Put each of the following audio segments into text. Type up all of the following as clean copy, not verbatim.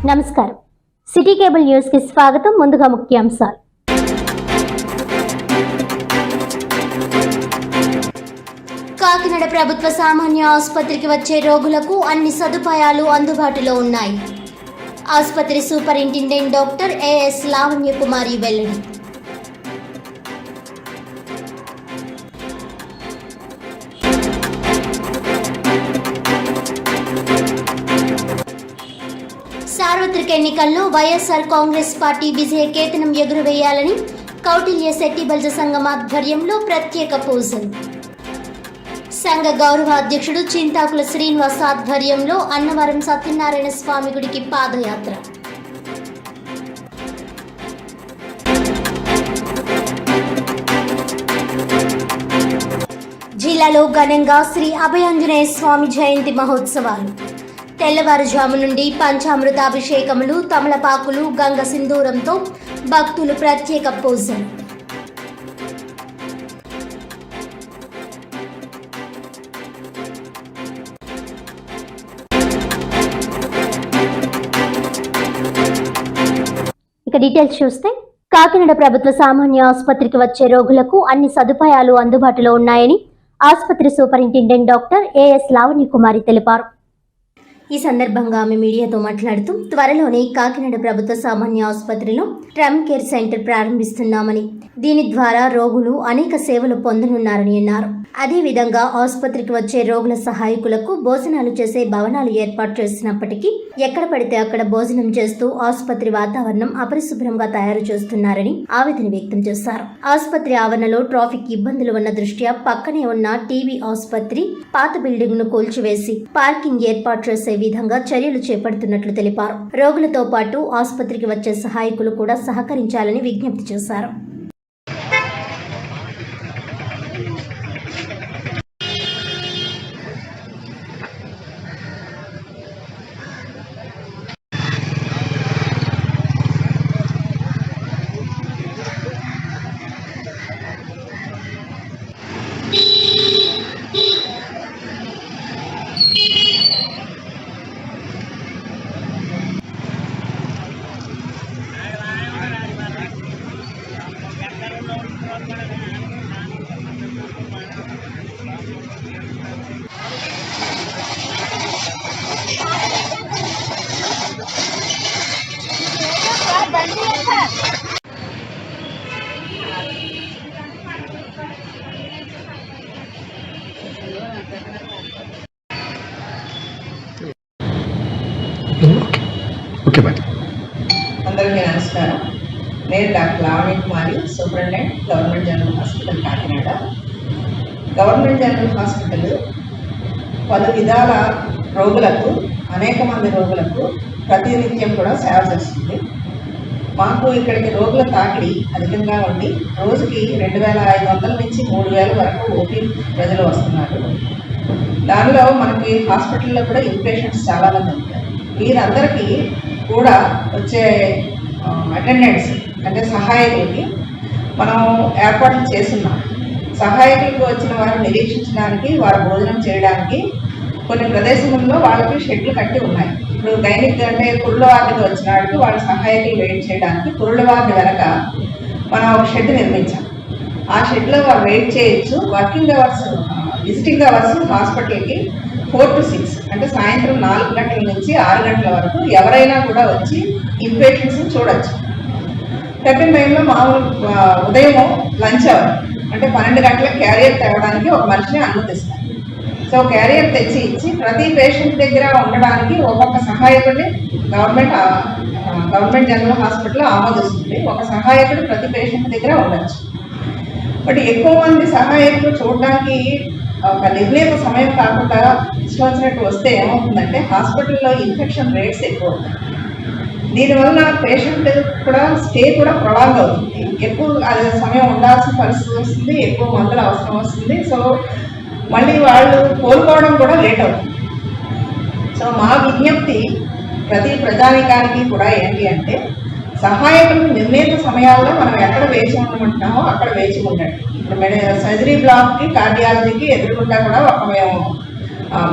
నమస్కారం. City cable news కి స్వాగతం. ముందుగా ముఖ్యాంశాలు. కాకినాడ ప్రభుత్వ సామాన్య ఆసుపత్రికి వచ్చే రోగులకు అన్ని సదుపాయాలు అందుబాటులో ఉన్నాయి. ఆసుపత్రి సూపరింటెండెంట్ డాక్టర్ ఏఎస్ లావణ్య కుమారి వెల్లడి. సార్వత్రిక ఎన్నికల్లో వైఎస్ఆర్ కాంగ్రెస్ పార్టీ విజయ కేతనం ఎగురవేయాలని కౌటిల్య శెట్టి బల్జ సంఘం ఆధ్వర్యంలో ప్రత్యేక పూజలు. సంఘ గౌరవ అధ్యక్షుడు చింతాకుల శ్రీనివాస్ ఆధ్వర్యంలో అన్నవరం సత్యనారాయణ స్వామి గుడికి పాదయాత్ర. జిల్లాలో ఘనంగా శ్రీ అభయాంజనేయ స్వామి జయంతి మహోత్సవాలు. తెల్లవారుజాము నుండి పంచామృతాభిషేకములు, తమలపాకులు, గంగ సింధూరంతో భక్తులు ప్రత్యేక పూజలు. ఇక డీటెయిల్స్ చూస్తే, కాకినాడ ప్రభుత్వ సామాన్య ఆసుపత్రికి వచ్చే రోగులకు అన్ని సదుపాయాలు అందుబాటులో ఉన్నాయని ఆసుపత్రి సూపరింటెండెంట్ డాక్టర్ ఏఎస్ లావణ్య కుమారి తెలిపారు. ఈ సందర్భంగా ఆమె మీడియాతో మాట్లాడుతూ త్వరలోనే కాకినాడ ప్రభుత్వ సామాన్య ఆసుపత్రిలో ట్రమ్ కేర్ సెంటర్ ప్రారంభిస్తున్నామని, దీని ద్వారా రోగులు అనేక సేవలు పొందనున్నారని అన్నారు. అదేవిధంగా ఆసుపత్రికి వచ్చే రోగుల సహాయకులకు భోజనాలు చేసే భవనాలు ఏర్పాటు చేసినప్పటికీ ఎక్కడ పడితే అక్కడ భోజనం చేస్తూ ఆసుపత్రి వాతావరణం అపరిశుభ్రంగా తయారు చేస్తున్నారని ఆవేదన వ్యక్తం చేశారు. ఆసుపత్రి ఆవరణలో ట్రాఫిక్ ఇబ్బందులు ఉన్న దృష్ట్యా పక్కనే ఉన్న టీబీ ఆసుపత్రి పాత బిల్డింగ్ ను కూల్చివేసి పార్కింగ్ ఏర్పాటు చేసే విధంగా చర్యలు చేపడుతున్నట్లు తెలిపారు. రోగులతో పాటు ఆసుపత్రికి వచ్చే సహాయకులు కూడా సహకరించాలని విజ్ఞప్తి చేశారు. అందరికీ నమస్కారం. నేను doctor Lavanya Kumari, superintendent government general hospital Kakinada. Government general hospital పలు విధాల రోగులకు, అనేక మంది రోగులకు ప్రతినిత్యం కూడా సేవ చేస్తుంది. మాకు ఇక్కడికి రోగుల తాకిడి అధికంగా ఉండి రోజుకి 2500 నుంచి 3000 వరకు ఓపీ ప్రజలు వస్తున్నారు. దానిలో మనకి హాస్పిటల్లో కూడా ఇన్పేషెంట్స్ చాలామంది ఉంటారు. వీరందరికీ కూడా వచ్చే అటెండెంట్స్ అంటే సహాయకులకి మనం ఏర్పాట్లు చేస్తున్నాం. సహాయకులకు వచ్చిన వారు నిరీక్షించడానికి, వారు భోజనం చేయడానికి కొన్ని ప్రదేశంలో వాళ్ళకి షెడ్లు కట్టి ఉన్నాయి. ఇప్పుడు గైనిక్ అంటే పురుళ్ళ వార్డుకి వచ్చిన వాడికి వాళ్ళ సహాయకులు వెయిట్ చేయడానికి పురుళ్ళ వార్డు వెనక మనం ఒక షెడ్ నిర్మించాం. ఆ షెడ్లో వారు వెయిట్ చేయొచ్చు. వర్కింగ్ అవర్స్, విజిటింగ్ అవర్స్ హాస్పిటల్కి 4 to 6 అంటే సాయంత్రం 4 గంటల నుంచి 6 గంటల వరకు ఎవరైనా కూడా వచ్చి ఇన్పేషెంట్స్ని చూడొచ్చు. సెకండ్ టైంలో మామూలు ఉదయం లంచ్ అవర్ అంటే 12 గంటలకు క్యారియర్ తేవడానికి ఒక మనిషిని అనుమతిస్తారు. సో క్యారియర్ తెచ్చి ఇచ్చి ప్రతి పేషెంట్ దగ్గర ఉండడానికి ఒక్కొక్క సహాయకుడిని గవర్నమెంట్ జనరల్ హాస్పిటల్ ఆమోదిస్తుంది. ఒక సహాయకుడు ప్రతి పేషెంట్ దగ్గర ఉండొచ్చు. బట్ ఎక్కువ మంది సహాయకులు చూడడానికి ఒక నిర్ణీత సమయం కాకుండా ఇష్టం వచ్చినట్టు వస్తే ఏమవుతుందంటే హాస్పిటల్లో ఇన్ఫెక్షన్ రేట్స్ ఎక్కువ ఉంటాయి. దీనివల్ల పేషెంట్ కూడా స్టే కూడా ప్రొలాంగ్ అవుతుంది. ఎక్కువ సమయం ఉండాల్సిన పరిస్థితి వస్తుంది, ఎక్కువ మందులు అవసరం వస్తుంది. సో మళ్ళీ వాళ్ళు కోలుకోవడం కూడా లేట్ అవుతుంది. సో మా విజ్ఞప్తి ప్రతి ప్రజానికానికి కూడా ఏంటి అంటే, సహాయకులు నిర్ణీత సమయాల్లో మనం ఎక్కడ వేచి ఉండమంటున్నామో అక్కడ వేచి ఉండండి. ఇప్పుడు సర్జరీ బ్లాక్కి, కార్డియాలజీకి ఎదురుకుండా కూడా ఒక మేము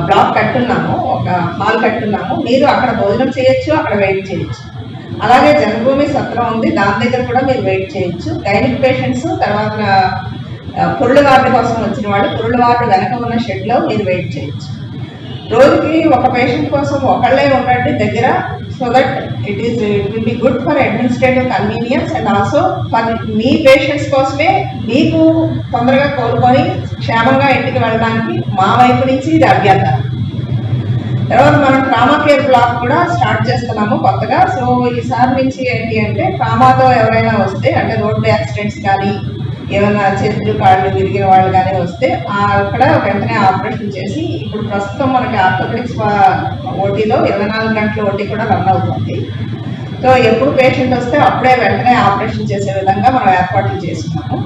బ్లాక్ కట్టున్నాము, ఒక హాల్ కట్టున్నాము. మీరు అక్కడ భోజనం చేయొచ్చు, అక్కడ వెయిట్ చేయొచ్చు. అలాగే జన్మభూమి సత్రం ఉంది, దాని దగ్గర కూడా మీరు వెయిట్ చేయొచ్చు. గైనిక్ పేషెంట్స్, తర్వాత పురుడు వార్డు కోసం వచ్చిన వాళ్ళు పురుడు వార్డు వెనక ఉన్న షెడ్లో మీరు వెయిట్ చేయొచ్చు. రోజుకి ఒక పేషెంట్ కోసం ఒకళ్ళే ఉండండి దగ్గర, so that it will be good for administrative convenience and also for me patients కోసమే మీకు తొందరగా కోలుకొని క్షేమంగా ఇంటికి వెళ్ళడానికి మా వైపు నుంచి ఇది అభ్యర్థన. తర్వాత మనం ట్రామా కేర్ బ్లాక్ కూడా స్టార్ట్ చేస్తున్నాము కొత్తగా. సో ఈసారి నుంచి ఏంటి అంటే ట్రామాతో ఎవరైనా వస్తే, అంటే రోడ్డు యాక్సిడెంట్స్ కానీ ఏమైనా చేతులు కాళ్ళు విరిగిన వాళ్ళు కానీ వస్తే అక్కడ వెంటనే ఆపరేషన్ చేసి, ఇప్పుడు ప్రస్తుతం మనకి ఆర్థోపెడిక్స్ ఓటీలో 24 గంటల ఓటీ కూడా రన్ అవుతుంది. సో ఎప్పుడు పేషెంట్ వస్తే అప్పుడే వెంటనే ఆపరేషన్ చేసే విధంగా మనం ఏర్పాట్లు చేస్తున్నాము.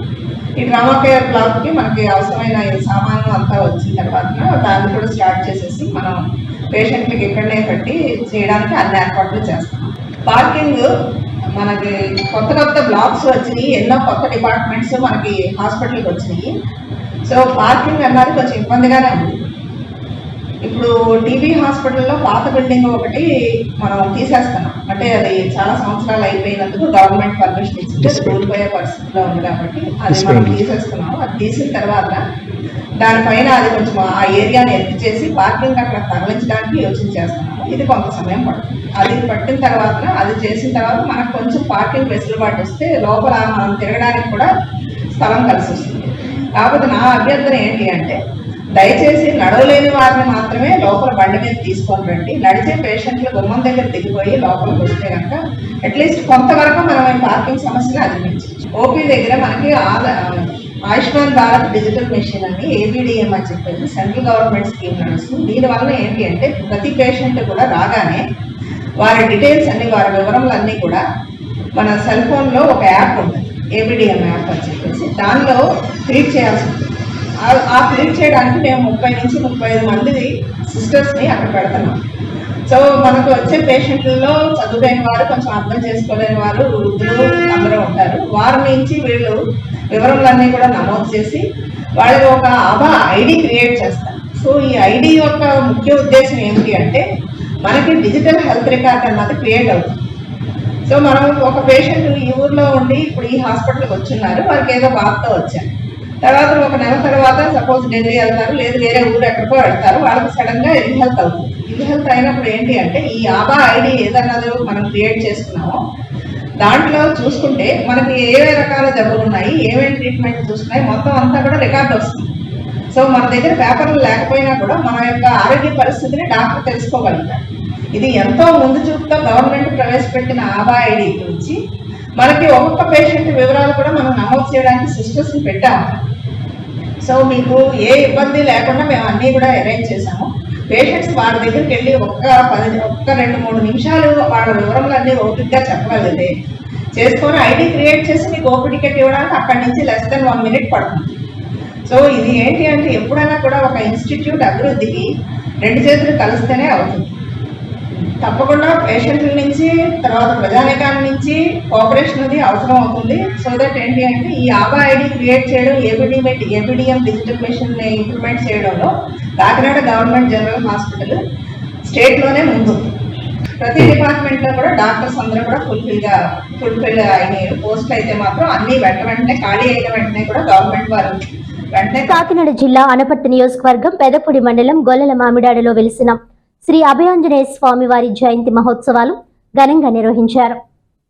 ఈ ట్రామా కేర్ బ్లాక్కి మనకి అవసరమైన సామాను అంతా వచ్చిన తర్వాత దాన్ని కూడా స్టార్ట్ చేసేసి మనం పేషెంట్కి ఇక్కడనే పెట్టి చేయడానికి అన్ని ఏర్పాట్లు చేస్తాం. పార్కింగ్ మనకి కొత్త బ్లాక్స్ వచ్చినాయి, ఎన్నో కొత్త డిపార్ట్మెంట్స్ మనకి హాస్పిటల్కి వచ్చినాయి. సో పార్కింగ్ అన్నది కొంచెం ఇబ్బందిగానే ఉంది. ఇప్పుడు టీబీ హాస్పిటల్లో పాత బిల్డింగ్ ఒకటి మనం తీసేస్తున్నాం, అంటే అది చాలా సంవత్సరాలు అయిపోయినందుకు గవర్నమెంట్ పర్మిషన్ ఇచ్చింది, కూలిపోయే పరిస్థితిలో ఉంది కాబట్టి అది మనం తీసేస్తున్నాం. అది తీసిన తర్వాత దానిపైన అది కొంచెం ఆ ఏరియాని ఎత్తి చేసి పార్కింగ్ అక్కడ తరలించడానికి యోచన చేస్తున్నాము. ఇది కొంత సమయం పడుతుంది. అది పట్టిన తర్వాత, అది చేసిన తర్వాత మనకు కొంచెం పార్కింగ్ వెసులుబాటు వస్తే లోపల మనం తిరగడానికి కూడా స్థలం కలిసి వస్తుంది. కాకపోతే నా అభ్యర్థన ఏంటి అంటే, దయచేసి నడవలేని వారిని మాత్రమే లోపల బండి మీద తీసుకొని రండి. నడిచే పేషెంట్లు గుమ్మం దగ్గర దిగిపోయి లోపలికి వస్తే కనుక అట్లీస్ట్ కొంతవరకు మనం ఈ పార్కింగ్ సమస్యను అధిగమించవచ్చు. ఓపీ దగ్గర మనకి ఆయుష్మాన్ భారత్ డిజిటల్ మెషిన్ అని ABDM అని చెప్పేసి సెంట్రల్ గవర్నమెంట్ స్కీమ్ నడుస్తుంది. దీనివల్ల ఏంటి అంటే ప్రతి పేషెంట్ కూడా రాగానే వారి డీటెయిల్స్ అన్ని, వారి వివరములన్నీ కూడా మన సెల్ ఫోన్లో ఒక యాప్ ఉంటుంది, ABDM యాప్ అని చెప్పేసి, దానిలో ఫీడ్ చేయాల్సి ఉంటుంది. ఆ ఫీడ్ చేయడానికి మేము 30 నుంచి 35 మంది సిస్టర్స్ని అక్కడ పెడుతున్నాం. సో మనకు వచ్చే పేషెంట్లలో చదువులేని వారు, కొంచెం అర్థం చేసుకోలేని వారు, వృద్ధులు అందరూ ఉంటారు. వారి నుంచి వీళ్ళు వివరాలన్నీ కూడా నమోదు చేసి వాళ్ళకి ఒక ఆభా ఐడి క్రియేట్ చేస్తారు. సో ఈ ఐడి యొక్క ముఖ్య ఉద్దేశం ఏమిటి అంటే, మనకి డిజిటల్ హెల్త్ రికార్డ్ అన్నది క్రియేట్ అవుతుంది. సో మనం ఒక పేషెంట్ ఈ ఊర్లో ఉండి ఇప్పుడు ఈ హాస్పిటల్కి వచ్చున్నారు, వారికి ఏదో బాధతో వచ్చారు, తర్వాత ఒక నెల తర్వాత సపోజ్ ఢిల్లీ వెళ్తారు, లేదు వేరే ఊరు ఎక్కడికో వెళ్తారు, వాళ్ళకి సడన్గా ఇల్ హెల్త్ అవుతుంది. ఇల్ హెల్త్ అయినప్పుడు ఏంటి అంటే, ఈ ఆభా ఐడి ఏదన్నదో మనం క్రియేట్ చేసుకున్నామో దాంట్లో చూసుకుంటే మనకి ఏ రకాల జబ్బులు ఉన్నాయి, ఏమేమి ట్రీట్మెంట్ చూస్తున్నాయి, మొత్తం అంతా కూడా రికార్డు వస్తుంది. సో మన దగ్గర పేపర్లు లేకపోయినా కూడా మన యొక్క ఆరోగ్య పరిస్థితిని డాక్టర్ తెలుసుకోగలుగుతారు. ఇది ఎంతో ముందు చూపుతో గవర్నమెంట్ ప్రవేశపెట్టిన ఆభా ఐడి గురించి మనకి ఒక్కొక్క పేషెంట్ వివరాలు కూడా మనం నమోదు చేయడానికి సిస్టర్స్ని పెట్టాము. సో మీకు ఏ ఇబ్బంది లేకుండా మేము అన్నీ కూడా అరేంజ్ చేసాము. పేషెంట్స్ వాళ్ళ దగ్గరికి వెళ్ళి ఒక్క 2-3 నిమిషాలు వాళ్ళ వివరములన్నీ ఓపికగా చెప్పగలిగితే చేసుకొని ఐడి క్రియేట్ చేసి మీకు ఓపీ టికెట్ ఇవ్వడానికి అక్కడి నుంచి less than 1 minute పడుతుంది. సో ఇది ఏంటి అంటే, ఎప్పుడైనా కూడా ఒక ఇన్స్టిట్యూట్ అభివృద్ధికి 2 చేతులు కలిస్తేనే అవుతుంది. తప్పకుండా పేషెంట్ల నుంచి, తర్వాత ప్రజానికాల నుంచి కోఆపరేషన్ అది అవసరం అవుతుంది. సో దట్ ఏంటి అంటే, ఈ ఆభా ఐడి క్రియేట్ చేయడం, ABDM డిజిటల్ మెషిన్ ఇంప్లిమెంట్ చేయడంలో కాకినాడ గవర్నమెంట్ జనరల్ హాస్పిటల్ స్టేట్లోనే ముందు. ప్రతి డిపార్ట్మెంట్లో కూడా డాక్టర్స్ అందరూ కూడా ఫుల్ఫిల్ అయినాయి. పోస్టులు అయితే మాత్రం అన్ని వెంటనే ఖాళీ అయిన వెంటనే కూడా గవర్నమెంట్ వారు వెంటనే. కాకినాడ జిల్లా అనపర్తి నియోజకవర్గం పెదపూడి మండలం గొల్లల మామిడాడలో వెలిసిన శ్రీ అభయాంజనేయ స్వామి వారి జయంతి మహోత్సవాలు ఘనంగా నిర్వహించారు.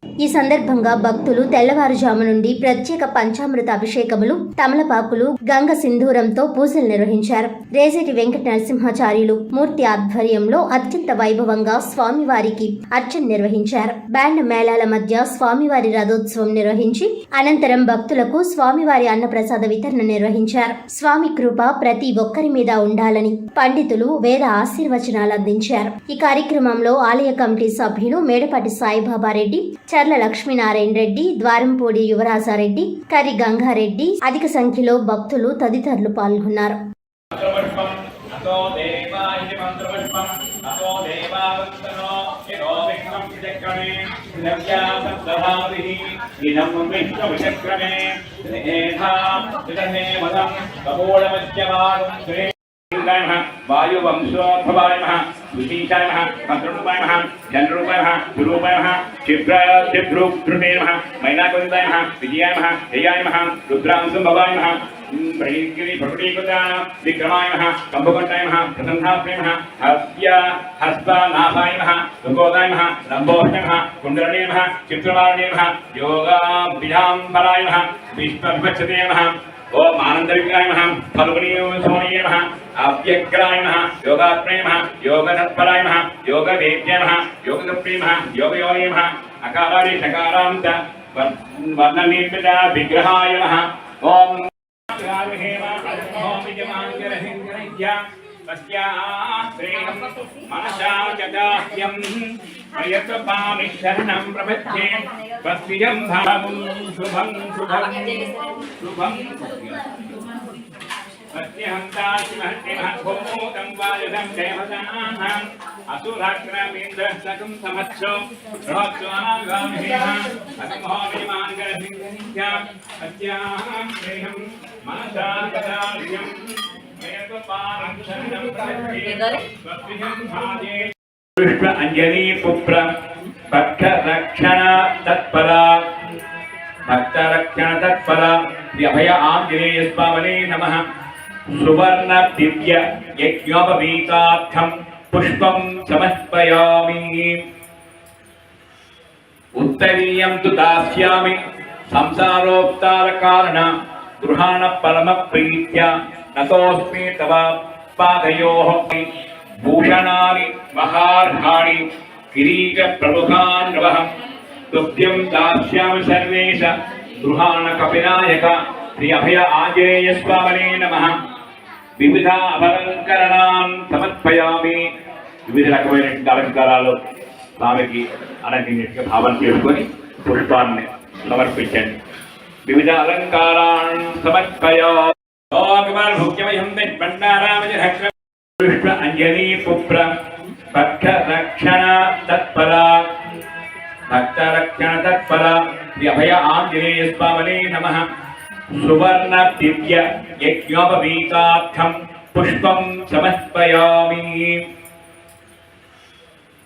ఈ సందర్భంగా భక్తులు తెల్లవారుజాము నుండి ప్రత్యేక పంచామృత అభిషేకములు, తమలపాకులు, గంగ సింధూరంతో పూజలు నిర్వహించారు. రేజేటి వెంకట నరసింహాచార్యులు మూర్తి ఆధ్వర్యంలో అత్యంత వైభవంగా స్వామివారికి అర్చన నిర్వహించారు. బ్యాండ్ మేళాల మధ్య స్వామివారి రథోత్సవం నిర్వహించి అనంతరం భక్తులకు స్వామివారి అన్నప్రసాద వితరణ నిర్వహించారు. స్వామి కృప ప్రతి ఒక్కరి మీద ఉండాలని పండితులు వేద ఆశీర్వచనాలు అందించారు. ఈ కార్యక్రమంలో ఆలయ కమిటీ సభ్యులు మేడపాటి సాయిబాబా రెడ్డి, చర్ల లక్ష్మీనారాయణ రెడ్డి, ద్వారంపూడి యువరాజారెడ్డి, కరి గంగారెడ్డి, అధిక సంఖ్యలో భక్తులు తదితరులు పాల్గొన్నారు. वायुवंशोद्भवाय नमः सुशीषाय नमः मंत्ररूपाय नमः जनरूपाय नमः सुरूपाय नमः क्षिप्रूपधृते नमः मैनाकुन्दाय नमः विजयाय नमः जयाय नमः रुद्रांशुभवाय नमः प्रणीगिरि प्रकटीकृता विक्रमाय नमः कंभकण्ठाय नमः प्रसन्नात्मने नमः हस्तानाभाय नमः सुकोदाय नमः लम्बोष्णे नमः कुण्डलने नमः चित्रवारणे नमः योगाभिधाम्बराय नमः विष्णुर्वक्षते नमः ओम आनंदविग्रहाय नमः फल्गुनीयोनिये नमः अव्यग्राय नमः योगात्मने नमः योगतत्पराय नमः योगवेद्याय नमः योगतत्प्रिये नमः योगयोगे नमः अकारादि शकारान्त वर्णनिर्मिता विग्रहाय नमः ओम मनसा जगाह्यं प्रयतपामि शरणं प्रपद्ये स्वस्तिजं भावं शुभं शुभं शुभं सत्यहन्ताशिमहत्यमहभूतं वायुधं देवतानाम् असुराग्रमेन्द्रस्तकं समत्सो बृहत्स्वानागामिः अगमहोमिमाङ्गरसिंहनित्या सत्याः श्रेयं मनसा गदार्यं प्रयतपामि शरणं प्रपद्ये स्वस्तिजं भाजे पुष्प अंजलि पुत्र भक्त रक्षण तत्परा अभय आंजनेय स्वामने नमः सुवर्ण दिव्य यज्ञोपवीतार्थं पुष्पं समर्पयामि उत्तरीयं तु दास्यामि संसारोपतार कारण गृहाण परम प्रीत्या नतोऽस्मि तव पादयोः भूषणानि महार्हाणि किरीट प्रमुखान्वहं तुभ्यं दास्यामि सर्वेश गृहाण कपिनायक श्री अभय आंजनेय स्वामने नमः विविध अभलंकरणान् समर्पयामि विविध రకమైన అలంకారాలు స్వామికి అలంకరించే భావన చేసుకొని పుష్పాన్ని సమర్పించండి వివిధ అలంకారాన్ సమర్పయామి ఓం భుక్యమయం భండారామజ पुष्प अंजलि पुत्र भक्त रक्षण तत्परा श्री अभय आंजनेय स्वामने नमः सुवर्ण दिव्य यज्ञोपवीतार्थं पुष्पं समर्पयामि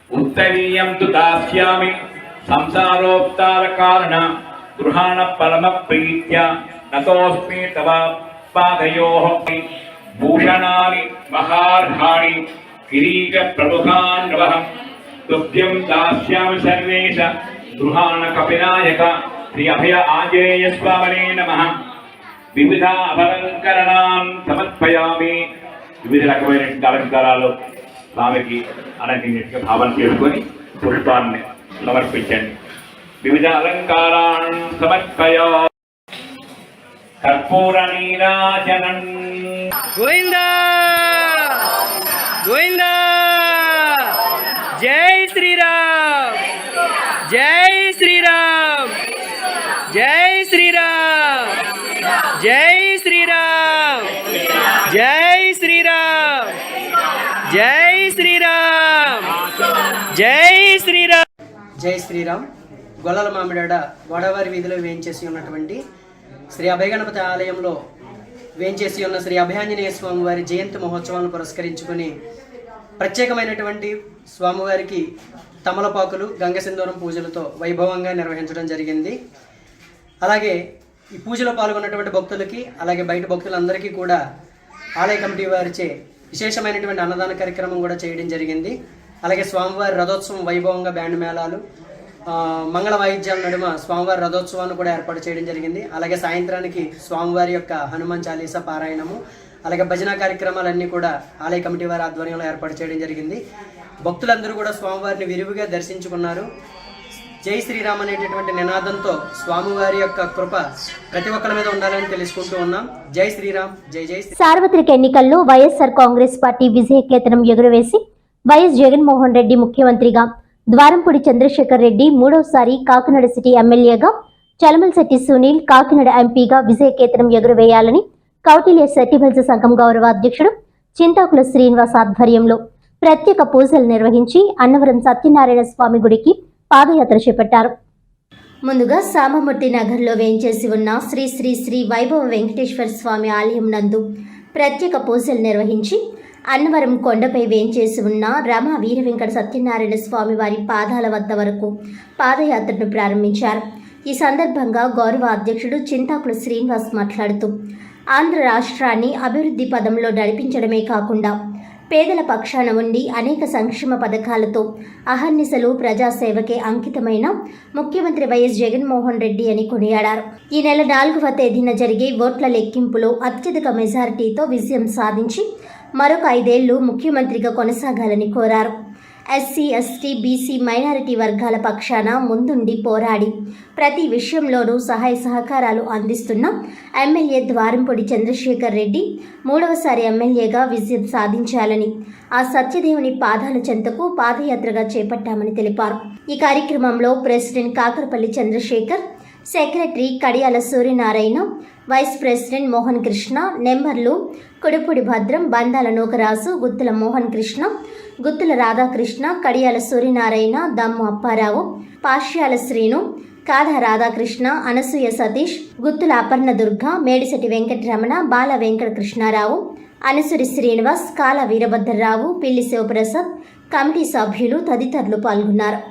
उत्तरीयं तु दास्यामि संसारोपतार कारण गृहाण परम प्रीत्या नतोऽस्मि तव पादयोः भूषणानि महार्हाणि किरीट प्रमुखान्वहं तुभ्यं दास्यामि सर्वेश गृहाण कपिनायक श्री अभय आंजनेय स्वामने नमः विविध अभलंकरणान् समर्पयामि विविध రకమైన అలంకారాలు స్వామికి అలంకరించే భావన చేసుకొని పుష్పాన్ని సమర్పించండి వివిధ అలంకారాన్ సమర్పయామి कर्पूर नीराजनं गोविंदा गोविंदा जय श्री राम जय श्री राम जय श्री राम जय श्री राम जय श्री राम जय श्री राम जय श्री राम జై శ్రీరామ్ గొల్లల మామిడాడ గోదావరి వీధిలో వేయించేసి ఉన్నటువంటి శ్రీ అభయగణపతి ఆలయంలో వేయించేసి ఉన్న శ్రీ అభయాంజనేయ స్వామివారి జయంతి మహోత్సవాలను పురస్కరించుకొని ప్రత్యేకమైనటువంటి స్వామివారికి తమలపాకులు గంగసింధూరం పూజలతో వైభవంగా నిర్వహించడం జరిగింది. అలాగే ఈ పూజలో పాల్గొన్నటువంటి భక్తులకి అలాగే బయట భక్తులందరికీ కూడా ఆలయ కమిటీ వారిచే విశేషమైనటువంటి అన్నదాన కార్యక్రమం కూడా చేయడం జరిగింది. అలాగే స్వామివారి రథోత్సవం వైభవంగా బ్యాండ్ మేళాలు మంగళ వాయిద్యాల నడుమ స్వామివారి రథోత్సవాన్ని కూడా ఏర్పాటు చేయడం జరిగింది. అలాగే సాయంత్రానికి స్వామివారి యొక్క హనుమాన్ చాలీసా పారాయణము అలాగే భజన కార్యక్రమాలన్నీ కూడా ఆలయ కమిటీ వారి ఆధ్వర్యంలో ఏర్పాటు చేయడం జరిగింది. భక్తులందరూ కూడా స్వామివారిని విరివిగా దర్శించుకున్నారు. జై శ్రీరామ్ అనేటటువంటి నినాదంతో స్వామివారి యొక్క కృప ప్రతి ఒక్కరి మీద ఉండాలని తెలుసుకుంటూ ఉన్నాం. జై శ్రీరామ్ జై జై శ్రీ. సార్వత్రిక ఎన్నికల్లో వైఎస్ఆర్ కాంగ్రెస్ పార్టీ విజయకేతనం ఎగురవేసి వైఎస్ జగన్మోహన్ రెడ్డి ముఖ్యమంత్రిగా, ద్వారంపూడి చంద్రశేఖర్ రెడ్డి మూడోసారి కాకినాడ సిటీ ఎమ్మెల్యేగా, చలమలశెట్టి సునీల్ కాకినాడ ఎంపీగా విజయకేతనం ఎగురవేయాలని కౌటిల్య సెట్టిబెల్స్ సంఘం గౌరవ అధ్యక్షుడు చింతాకుల శ్రీనివాస్ ఆధ్వర్యంలో ప్రత్యేక పూజలు నిర్వహించి అన్నవరం సత్యనారాయణ స్వామి గుడికి పాదయాత్ర చేపట్టారు. ముందుగా సామమూర్తి నగర్లో వేంచేసి ఉన్న శ్రీ శ్రీ శ్రీ వైభవ వెంకటేశ్వర స్వామి ఆలయం నందు ప్రత్యేక పూజలు నిర్వహించి అన్నవరం కొండపై వేంచేసి ఉన్న రమా వీర వెంకట సత్యనారాయణ స్వామి వారి పాదాల వద్ద వరకు పాదయాత్రను ప్రారంభించారు. ఈ సందర్భంగా గౌరవ అధ్యక్షుడు చింతాకుల శ్రీనివాస్ మాట్లాడుతూ ఆంధ్ర రాష్ట్రాన్ని అభివృద్ధి పదంలో నడిపించడమే కాకుండా పేదల పక్షాన ఉండి అనేక సంక్షేమ పథకాలతో అహర్నిశలు ప్రజాసేవకే అంకితమైన ముఖ్యమంత్రి వైఎస్ జగన్మోహన్ రెడ్డి అని కొనియాడారు. ఈ నెల 4వ తేదీన జరిగే ఓట్ల లెక్కింపులో అత్యధిక మెజారిటీతో విజయం సాధించి మరొక 5 ఏళ్లు ముఖ్యమంత్రిగా కొనసాగాలని కోరారు. ఎస్సీ, ఎస్టీ, బీసీ, మైనారిటీ వర్గాల పక్షాన ముందుండి పోరాడి ప్రతి విషయంలోనూ సహాయ సహకారాలు అందిస్తున్న ఎమ్మెల్యే ద్వారంపూడి చంద్రశేఖర్ రెడ్డి 3వసారి ఎమ్మెల్యేగా విజయం సాధించాలని ఆ సత్యదేవుని పాదాల చెంతకు పాదయాత్రగా చేపట్టామని తెలిపారు. ఈ కార్యక్రమంలో ప్రెసిడెంట్ కాకరపల్లి చంద్రశేఖర్, సెక్రటరీ కడియాల సూర్యనారాయణ, వైస్ ప్రెసిడెంట్ మోహన్ కృష్ణ, నెంబర్లు కుడుపుడి భద్రం, బందాల నూకరాజు, గుత్తుల మోహన్ కృష్ణ, గుత్తుల రాధాకృష్ణ, కడియాల సూర్యనారాయణ, దమ్ము అప్పారావు, పాష్యాల శ్రీను, కాధ రాధాకృష్ణ, అనసూయ సతీష్, గుత్తుల అపర్ణ దుర్గ, మేడిశెట్టి వెంకటరమణ, బాల వెంకట కృష్ణారావు, అనసూరి శ్రీనివాస్, కాల వీరభద్రరావు, పిల్లి శివప్రసాద్, కమిటీ సభ్యులు తదితరులు పాల్గొన్నారు.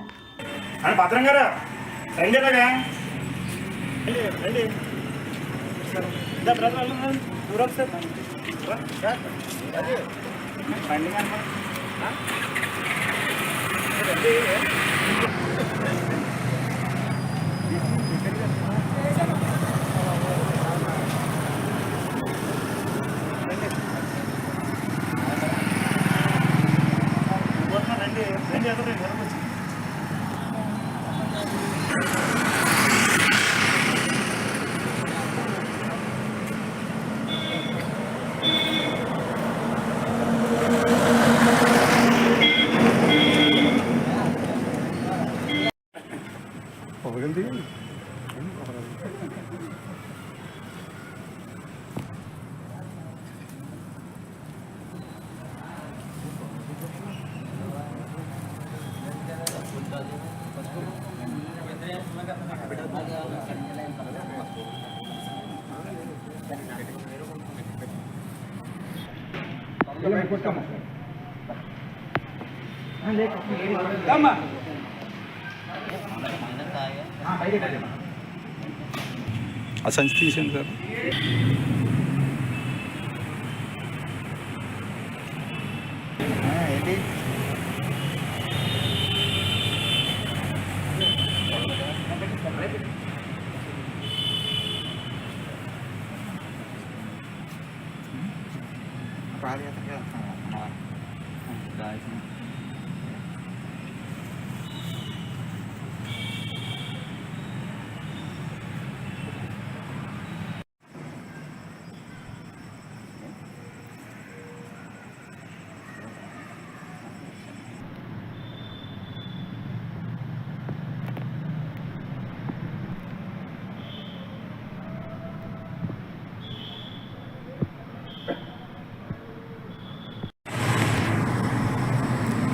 సంచి తీసాను సార్.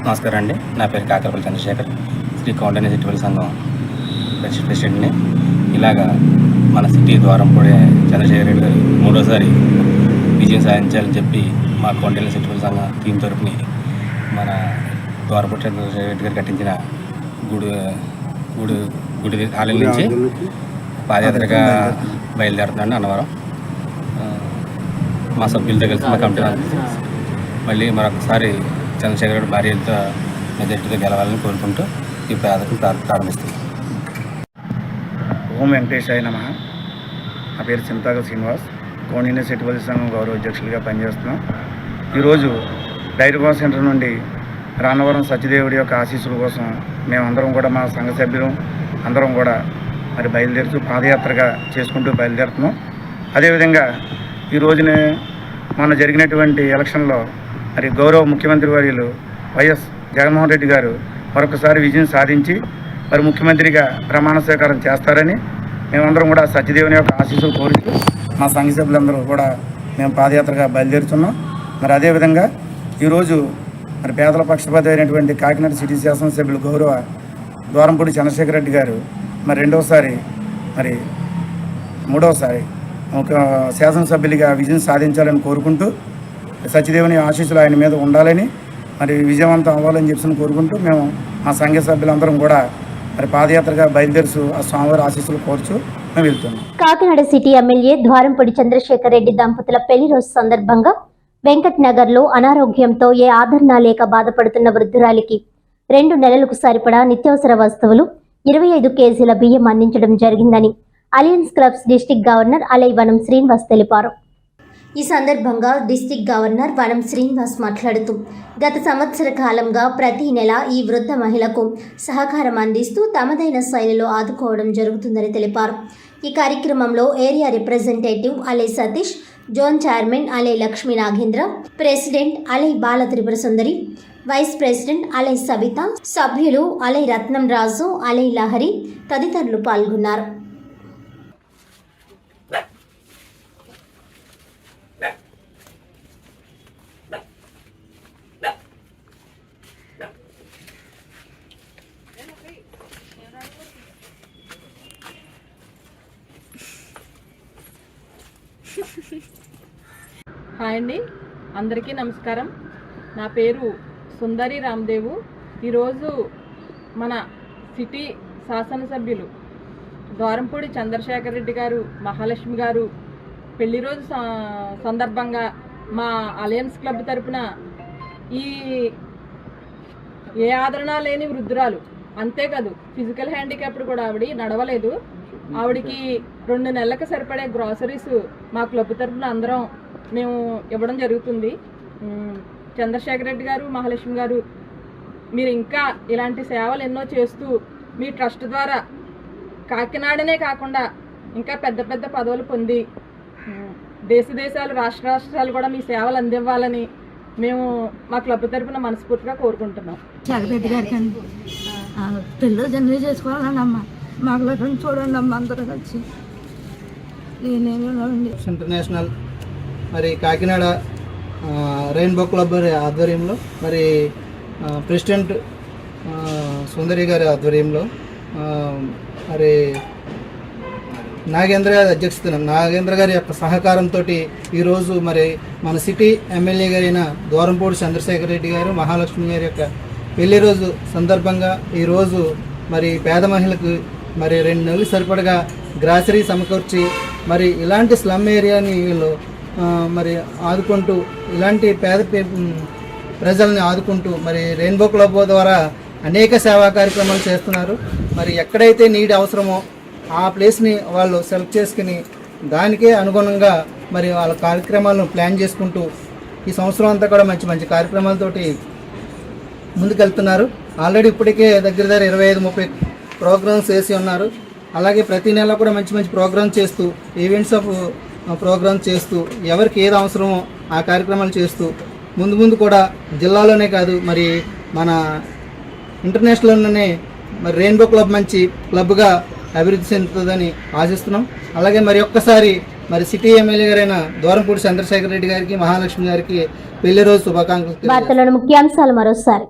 నమస్కారం అండి. నా పేరు కాకరపల్లి చంద్రశేఖర్, శ్రీ కౌండన్య సిటీ సంఘం ప్రెసిడెంట్ని. ఇలాగా మన సిటీ ద్వారంపూడి చంద్రశేఖర్ రెడ్డి గారు 3వసారి విజయం సాధించాలని చెప్పి మా కౌండన్య సిటీ సంఘం టీం తరపుని మన ద్వారంపూడి చంద్రశేఖర్ రెడ్డి గారు కట్టించిన గుడి ఆలయం నుంచి పాదయాత్రగా బయలుదేరుతున్నాను అన్నవరం. మా సభ్యులతో కలిసి మా కమిటీ మళ్ళీ మరొకసారి చంద్రశేఖర్ రెడ్డి భార్యతో మెజార్టీతో గెలవాలని కోరుకుంటూ ఈ ప్రార్థన ప్రారంభిస్తుంది. ఓం వెంకటేశాయ నమః. నా పేరు చింతాకుల శ్రీనివాస్, కౌండిన్య సిటీ సంఘం గౌరవ అధ్యక్షులుగా పనిచేస్తున్నాం. ఈరోజు డైరీగోన్ సెంటర్ నుండి రాన్నవరం సత్యదేవుడి యొక్క ఆశీస్సుల కోసం మేమందరం కూడా మా సంఘ సభ్యులు అందరం కూడా మరి బయలుదేరుతూ పాదయాత్రగా చేసుకుంటూ బయలుదేరుతున్నాం. అదేవిధంగా ఈ రోజునే మొన్న జరిగినటువంటి ఎలక్షన్లో మరి గౌరవ ముఖ్యమంత్రి వర్యులు వైఎస్ జగన్మోహన్ రెడ్డి గారు మరొకసారి విజయం సాధించి మరి ముఖ్యమంత్రిగా ప్రమాణ స్వీకారం చేస్తారని మేమందరం కూడా సత్యదేవుని యొక్క ఆశీస్సులు కోరుతూ మా సంఘ సభ్యులందరూ కూడా మేము పాదయాత్రగా బయలుదేరుతున్నాం. మరి అదేవిధంగా ఈరోజు మరి పేదల పక్షపాతి అయినటువంటి కాకినాడ సిటీ శాసనసభ్యులు గౌరవ ద్వారంపూడి చంద్రశేఖర్ రెడ్డి గారు మరి 2వసారి మరి 3వసారి ఒక శాసనసభ్యులుగా విజయం సాధించాలని కోరుకుంటూ సత్యదేవుని ఆశీస్సులు ఆయన మీద ఉండాలని మరి విజయవంతం అవ్వాలని చెప్పి కోరుకుంటూ మేము మా సంఘ సభ్యులందరం కూడా మరి పాదయాత్రగా బయలుదేరుతూ ఆ స్వామివారి ఆశీస్సులు కోరుచు మేము వెళ్తున్నాం. కాకినాడ సిటీ ఎమ్మెల్యే ద్వారంపూడి చంద్రశేఖర్ రెడ్డి దంపతుల పెళ్లి రోజు సందర్భంగా వెంకట్ నగర్లో అనారోగ్యంతో ఏ ఆదరణ లేక బాధపడుతున్న వృద్ధురాలికి 2 నెలలకు సరిపడా నిత్యావసర వస్తువులు 25 కేజీల బియ్యం అందించడం జరిగిందని అలయన్స్ క్లబ్స్ డిస్టిక్ గవర్నర్ అలై వనం శ్రీనివాస్ తెలిపారు. ఈ సందర్భంగా డిస్టిక్ గవర్నర్ వనం శ్రీనివాస్ మాట్లాడుతూ గత సంవత్సర కాలంగా ప్రతి నెల ఈ వృద్ధ మహిళకు సహకారం అందిస్తూ తమదైన శైలిలో ఆదుకోవడం జరుగుతుందని తెలిపారు. ఈ కార్యక్రమంలో ఏరియా రిప్రజెంటేటివ్ అలై సతీష్, జోన్ చైర్మన్ అలై లక్ష్మీ నాగేంద్ర, ప్రెసిడెంట్ అలై బాల త్రిపుర సుందరి, వైస్ ప్రెసిడెంట్ అలై సబిత, సభ్యులు అలై రత్నం రాజు, అలై లహరి తదితరులు పాల్గొన్నారు. హాయ్ అండి, అందరికీ నమస్కారం. నా పేరు సుందరి రామ్దేవు. ఈరోజు మన సిటీ శాసనసభ్యులు ద్వారంపూడి చంద్రశేఖర్ రెడ్డి గారు, మహాలక్ష్మి గారు పెళ్లి రోజు సందర్భంగా మా అలయన్స్ క్లబ్ తరపున ఈ ఏ ఆదరణ లేని వృద్ధురాలు, అంతేకాదు ఫిజికల్ హ్యాండిక్యాప్డ్ కూడా ఆవిడ నడవలేదు. ఆవిడికి 2 నెలలకు సరిపడే గ్రాసరీస్ మా క్లబ్ తరపున అందరం మేము ఇవ్వడం జరుగుతుంది. చంద్రశేఖర్ రెడ్డి గారు, మహాలక్ష్మి గారు, మీరు ఇంకా ఇలాంటి సేవలు ఎన్నో చేస్తూ మీ ట్రస్ట్ ద్వారా కాకినాడనే కాకుండా ఇంకా పెద్ద పెద్ద పదవులు పొంది దేశాలు రాష్ట్రాలు కూడా మీ సేవలు అందివ్వాలని మేము మా క్లబ్ తరపున మనస్ఫూర్తిగా కోరుకుంటున్నాం. జగరెడ్డి గారికి పిల్లలు జర్నీ చేసుకోవాలని అమ్మ మాకు చూడండి అమ్మ, అందరూ కలిసి ఇంటర్నేషనల్ మరి కాకినాడ రెయిన్బో క్లబ్ ఆధ్వర్యంలో మరి ప్రెసిడెంట్ సుందరి గారి ఆధ్వర్యంలో మరి నాగేంద్ర గారి అధ్యక్షతన నాగేంద్ర గారి యొక్క సహకారంతో ఈరోజు మరి మన సిటీ ఎమ్మెల్యే గారైన ద్వారంపూడి చంద్రశేఖర్ రెడ్డి గారు, మహాలక్ష్మి గారి యొక్క పెళ్లి రోజు సందర్భంగా ఈరోజు మరి పేద మహిళలకు మరి 2 నెలలు సరిపడగా గ్రాసరీ సమకూర్చి మరి ఇలాంటి స్లమ్ ఏరియాని వీళ్ళు మరి ఆదుకుంటూ ఇలాంటి పేద ప్రజల్ని ఆదుకుంటూ మరి రెయిన్బో క్లబ్ ద్వారా అనేక సేవా కార్యక్రమాలు చేస్తున్నారు. మరి ఎక్కడైతే నీడ్ అవసరమో ఆ ప్లేస్ని వాళ్ళు సెలెక్ట్ చేసుకుని దానికే అనుగుణంగా మరి వాళ్ళ కార్యక్రమాలను ప్లాన్ చేసుకుంటూ ఈ సంవత్సరం అంతా కూడా మంచి మంచి కార్యక్రమాలతోటి ముందుకెళ్తున్నారు. ఆల్రెడీ ఇప్పటికే దగ్గర 25-30 ప్రోగ్రామ్స్ వేసి ఉన్నారు. అలాగే ప్రతి నెల కూడా మంచి మంచి ప్రోగ్రామ్స్ చేస్తూ ఈవెంట్స్ ఆఫ్ ప్రోగ్రామ్స్ చేస్తూ ఎవరికి ఏది అవసరమో ఆ కార్యక్రమాలు చేస్తూ ముందు కూడా జిల్లాలోనే కాదు మరి మన ఇంటర్నేషనల్లోనే మరి రెయిన్బో క్లబ్ మంచి క్లబ్గా అభివృద్ధి చెందుతుందని ఆశిస్తున్నాం. అలాగే మరి ఒక్కసారి మరి సిటీ ఎమ్మెల్యే గారైన ద్వారంపూడి చంద్రశేఖర్ రెడ్డి గారికి, మహాలక్ష్మి గారికి పెళ్లి రోజు శుభాకాంక్షలు. వార్తలను ముఖ్యాంశాలు మరోసారి.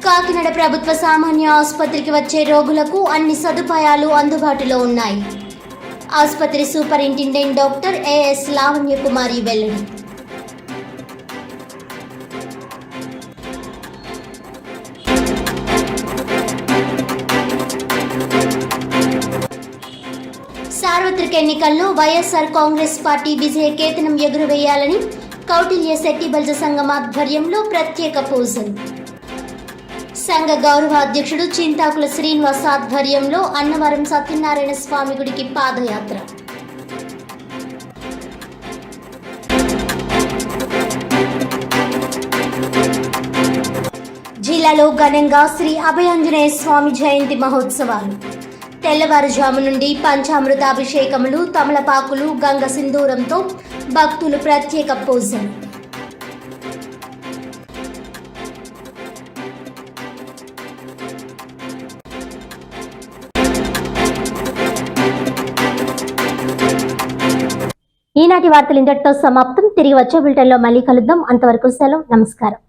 కాకినాడ ప్రభుత్వ సామాన్య ఆసుపత్రికి వచ్చే రోగులకు అన్ని సదుపాయాలు అందుబాటులో ఉన్నాయి. ఆసుపత్రి సూపరింటెండెంట్ డాక్టర్ ఏఎస్ లావణ్య కుమారి వెల్లడి. సార్వత్రిక ఎన్నికల్లో వైఎస్ఆర్ కాంగ్రెస్ పార్టీ విజయ కేతనం ఎగురవేయాలని కౌటిల్య శెట్టి బల్జ సంఘం ఆధ్వర్యంలో ప్రత్యేక పూజలు. సంఘ గౌరవ అధ్యక్షుడు చింతాకుల శ్రీనివాస్ ఆధ్వర్యంలో అన్నవరం సత్యనారాయణ స్వామి గుడికి పాదయాత్ర. జిల్లాలో ఘనంగా శ్రీ అభయాంజనేయ స్వామి జయంతి మహోత్సవాలు. తెల్లవారుజాము నుండి పంచామృతాభిషేకములు, తమలపాకులు, గంగ సింధూరంతో భక్తులు ప్రత్యేక పూజలు. ఈనాటి వార్తలు ఇంతటితో సమాప్తం. తిరిగి వచ్చే బులెటిన్లో మళ్ళీ కలుద్దాం. అంతవరకు సెలవు. నమస్కారం.